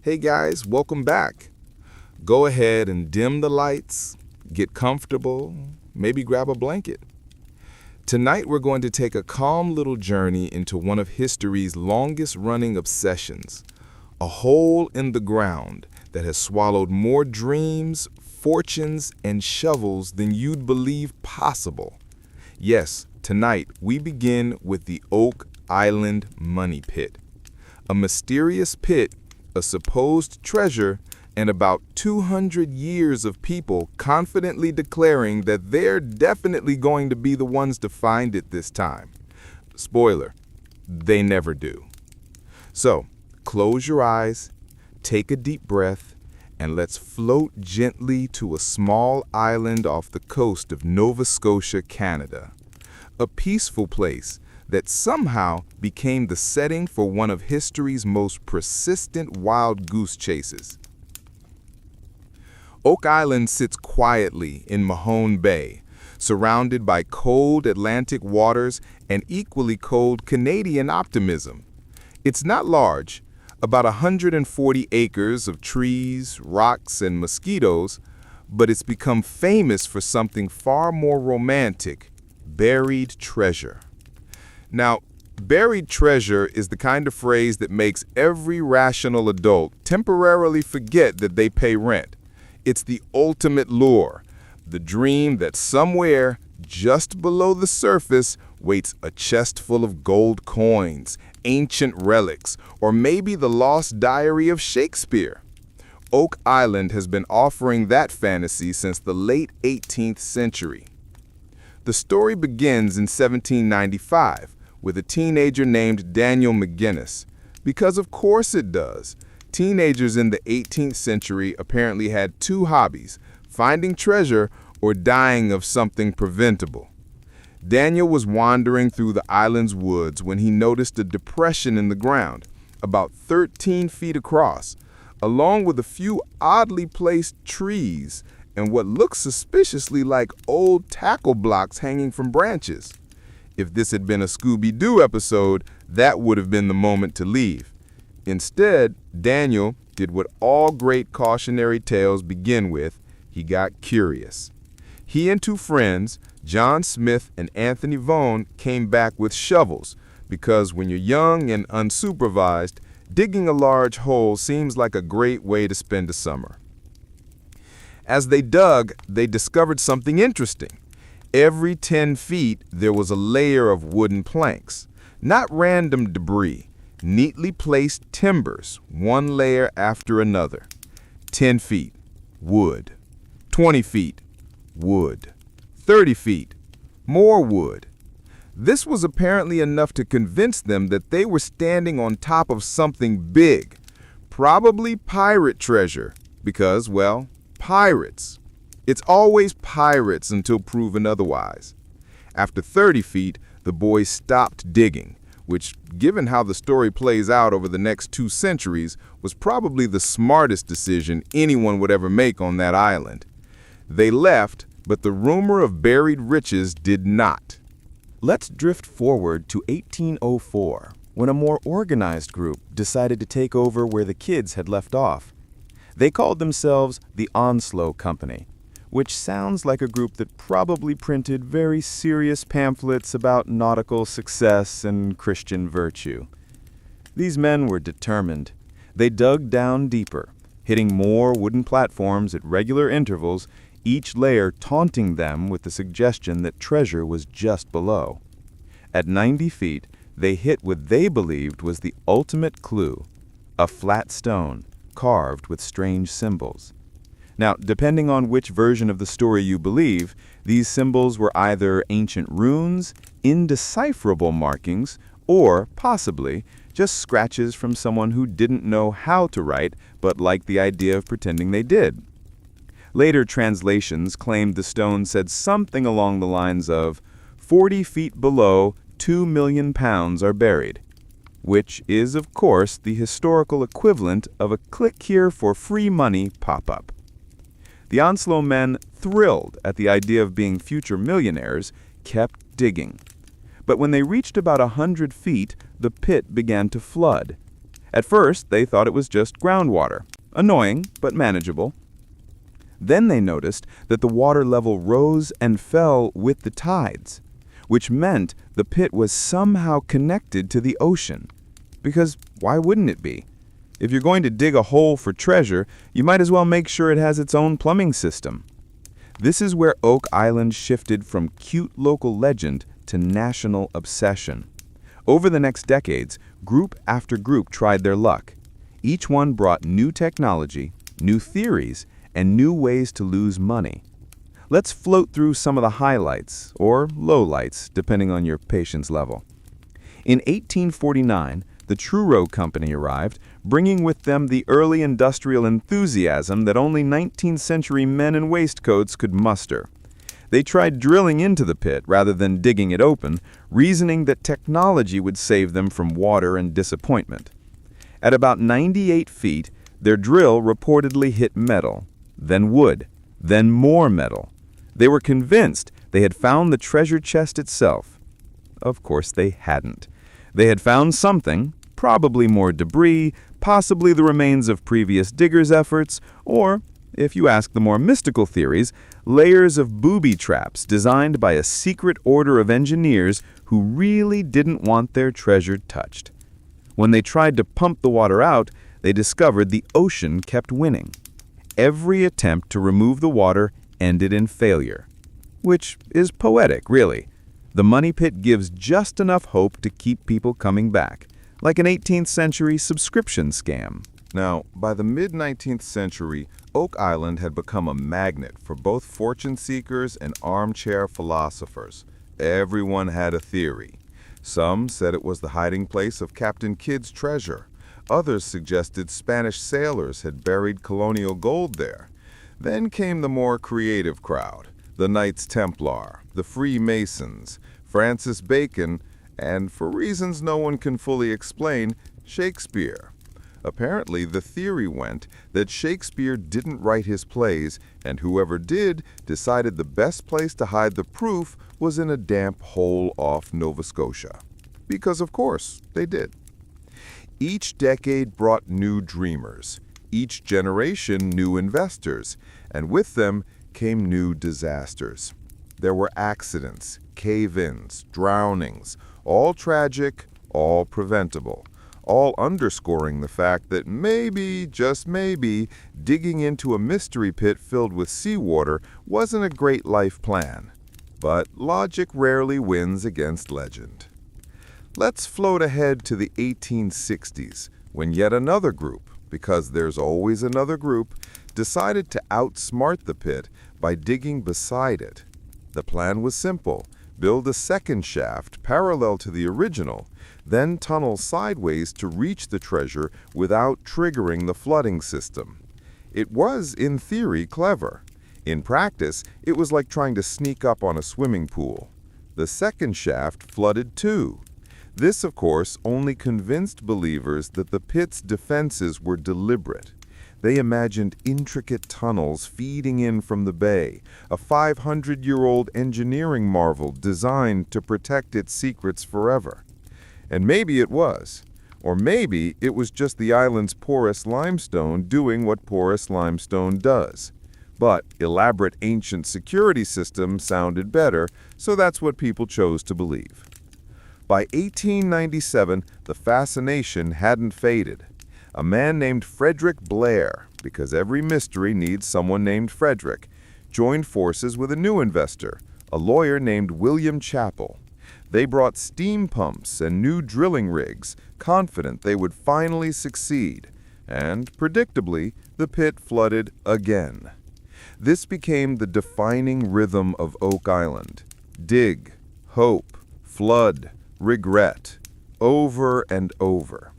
Hey guys, welcome back. Go ahead and dim the lights, get comfortable, maybe grab a blanket. Tonight we're going to take a calm little journey into one of history's longest-running obsessions, a hole in the ground that has swallowed more dreams, fortunes, and shovels than you'd believe possible. Yes, tonight we begin with the Oak Island Money Pit, a mysterious pit, a supposed treasure, and about 200 years of people confidently declaring that they're definitely going to be the ones to find it this time. Spoiler, they never do. So, close your eyes, take a deep breath, and let's float gently to a small island off the coast of Nova Scotia, Canada. A peaceful place that somehow became the setting for one of history's most persistent wild goose chases. Oak Island sits quietly in Mahone Bay, surrounded by cold Atlantic waters and equally cold Canadian optimism. It's not large, about 140 acres of trees, rocks, and mosquitoes, but it's become famous for something far more romantic: buried treasure. Now, buried treasure is the kind of phrase that makes every rational adult temporarily forget that they pay rent. It's the ultimate lure, the dream that somewhere just below the surface waits a chest full of gold coins, ancient relics, or maybe the lost diary of Shakespeare. Oak Island has been offering that fantasy since the late 18th century. The story begins in 1795 with a teenager named Daniel McGinnis, because of course it does. Teenagers in the 18th century apparently had two hobbies: finding treasure or dying of something preventable. Daniel was wandering through the island's woods when he noticed a depression in the ground, about 13 feet across, along with a few oddly placed trees and what looked suspiciously like old tackle blocks hanging from branches. If this had been a Scooby-Doo episode, that would have been the moment to leave. Instead, Daniel did what all great cautionary tales begin with: he got curious. He and two friends, John Smith and Anthony Vaughan, came back with shovels, because when you're young and unsupervised, digging a large hole seems like a great way to spend a summer. As they dug, they discovered something interesting. Every 10 feet, there was a layer of wooden planks, not random debris, neatly placed timbers, one layer after another. 10 feet, wood. 20 feet, wood. 30 feet, more wood. This was apparently enough to convince them that they were standing on top of something big, probably pirate treasure, because, well, pirates. It's always pirates until proven otherwise. After 30 feet, the boys stopped digging, which, given how the story plays out over the next 2 centuries, was probably the smartest decision anyone would ever make on that island. They left, but the rumor of buried riches did not. Let's drift forward to 1804, when a more organized group decided to take over where the kids had left off. They called themselves the Onslow Company, which sounds like a group that probably printed very serious pamphlets about nautical success and Christian virtue. These men were determined. They dug down deeper, hitting more wooden platforms at regular intervals, each layer taunting them with the suggestion that treasure was just below. At 90 feet, they hit what they believed was the ultimate clue: a flat stone carved with strange symbols. Now, depending on which version of the story you believe, these symbols were either ancient runes, indecipherable markings, or, possibly, just scratches from someone who didn't know how to write but liked the idea of pretending they did. Later translations claimed the stone said something along the lines of, 40 feet below, 2 million pounds are buried, which is, of course, the historical equivalent of a click here for free money pop-up. The Onslow men, thrilled at the idea of being future millionaires, kept digging. But when they reached about 100 feet, the pit began to flood. At first, they thought it was just groundwater. Annoying, but manageable. Then they noticed that the water level rose and fell with the tides, which meant the pit was somehow connected to the ocean. Because why wouldn't it be? If you're going to dig a hole for treasure, you might as well make sure it has its own plumbing system. This is where Oak Island shifted from cute local legend to national obsession. Over the next decades, group after group tried their luck. Each one brought new technology, new theories, and new ways to lose money. Let's float through some of the highlights, or lowlights, depending on your patience level. In 1849, the Truro Company arrived, bringing with them the early industrial enthusiasm that only 19th century men in waistcoats could muster. They tried drilling into the pit rather than digging it open, reasoning that technology would save them from water and disappointment. At about 98 feet, their drill reportedly hit metal, then wood, then more metal. They were convinced they had found the treasure chest itself. Of course they hadn't. They had found something, probably more debris, possibly the remains of previous diggers' efforts, or, if you ask the more mystical theories, layers of booby traps designed by a secret order of engineers who really didn't want their treasure touched. When they tried to pump the water out, they discovered the ocean kept winning. Every attempt to remove the water ended in failure. Which is poetic, really. The money pit gives just enough hope to keep people coming back, like an 18th century subscription scam. Now, by the mid-19th century, Oak Island had become a magnet for both fortune seekers and armchair philosophers. Everyone had a theory. Some said it was the hiding place of Captain Kidd's treasure. Others suggested Spanish sailors had buried colonial gold there. Then came the more creative crowd, the Knights Templar, the Freemasons, Francis Bacon, and for reasons no one can fully explain, Shakespeare. Apparently, the theory went that Shakespeare didn't write his plays, and whoever did decided the best place to hide the proof was in a damp hole off Nova Scotia. Because, of course, they did. Each decade brought new dreamers, each generation new investors, and with them came new disasters. There were accidents, cave-ins, drownings, all tragic, all preventable, all underscoring the fact that maybe, just maybe, digging into a mystery pit filled with seawater wasn't a great life plan. But logic rarely wins against legend. Let's float ahead to the 1860s, when yet another group, because there's always another group, decided to outsmart the pit by digging beside it. The plan was simple: build a second shaft parallel to the original, then tunnel sideways to reach the treasure without triggering the flooding system. It was, in theory, clever. In practice, it was like trying to sneak up on a swimming pool. The second shaft flooded too. This, of course, only convinced believers that the pit's defenses were deliberate. They imagined intricate tunnels feeding in from the bay, a 500-year-old engineering marvel designed to protect its secrets forever. And maybe it was. Or maybe it was just the island's porous limestone doing what porous limestone does. But elaborate ancient security systems sounded better, so that's what people chose to believe. By 1897, the fascination hadn't faded. A man named Frederick Blair, because every mystery needs someone named Frederick, joined forces with a new investor, a lawyer named William Chappell. They brought steam pumps and new drilling rigs, confident they would finally succeed. And, predictably, the pit flooded again. This became the defining rhythm of Oak Island. Dig, hope, flood, regret, over and over.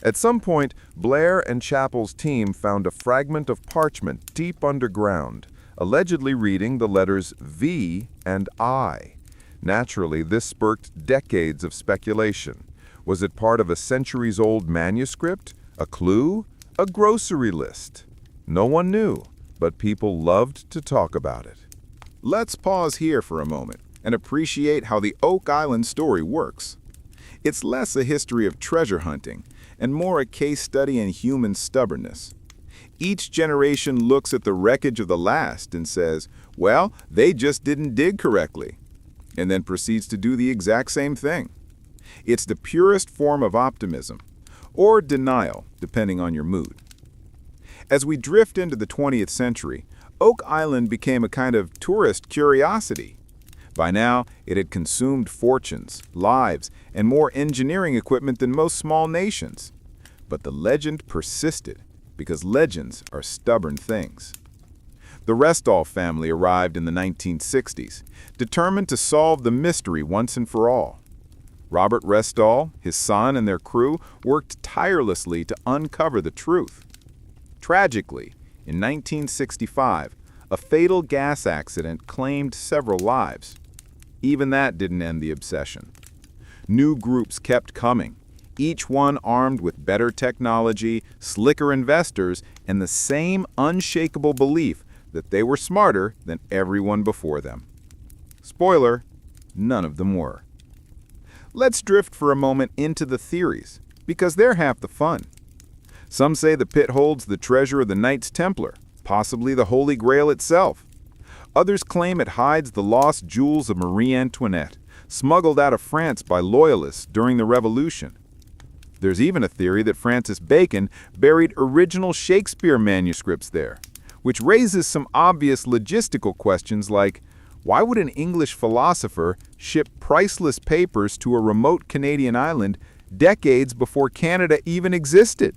At some point, Blair and Chappell's team found a fragment of parchment deep underground, allegedly reading the letters V and I. Naturally, this sparked decades of speculation. Was it part of a centuries-old manuscript, a clue, a grocery list? No one knew, but people loved to talk about it. Let's pause here for a moment and appreciate how the Oak Island story works. It's less a history of treasure hunting and more a case study in human stubbornness. Each generation looks at the wreckage of the last and says, well, they just didn't dig correctly, and then proceeds to do the exact same thing. It's the purest form of optimism, or denial, depending on your mood. As we drift into the 20th century, Oak Island became a kind of tourist curiosity. By now, it had consumed fortunes, lives, and more engineering equipment than most small nations. But the legend persisted, because legends are stubborn things. The Restall family arrived in the 1960s, determined to solve the mystery once and for all. Robert Restall, his son, and their crew worked tirelessly to uncover the truth. Tragically, in 1965, a fatal gas accident claimed several lives. Even that didn't end the obsession. New groups kept coming, each one armed with better technology, slicker investors, and the same unshakable belief that they were smarter than everyone before them. Spoiler, none of them were. Let's drift for a moment into the theories, because they're half the fun. Some say the pit holds the treasure of the Knights Templar, possibly the Holy Grail itself. Others claim it hides the lost jewels of Marie Antoinette, smuggled out of France by loyalists during the Revolution. There's even a theory that Francis Bacon buried original Shakespeare manuscripts there, which raises some obvious logistical questions like, why would an English philosopher ship priceless papers to a remote Canadian island decades before Canada even existed?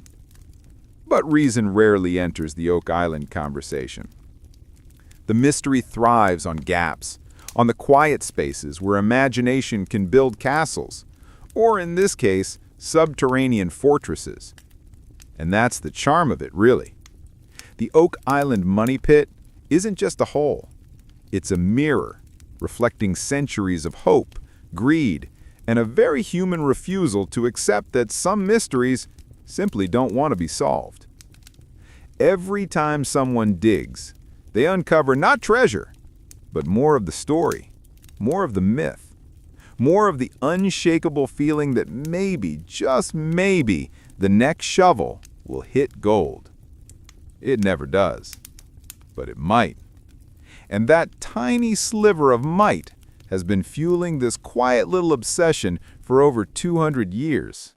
But reason rarely enters the Oak Island conversation. The mystery thrives on gaps, on the quiet spaces where imagination can build castles, or in this case, subterranean fortresses. And that's the charm of it, really. The Oak Island money pit isn't just a hole. It's a mirror, reflecting centuries of hope, greed, and a very human refusal to accept that some mysteries simply don't want to be solved. Every time someone digs, they uncover not treasure, but more of the story, more of the myth, more of the unshakable feeling that maybe, just maybe, the next shovel will hit gold. It never does, but it might. And that tiny sliver of might has been fueling this quiet little obsession for over 200 years.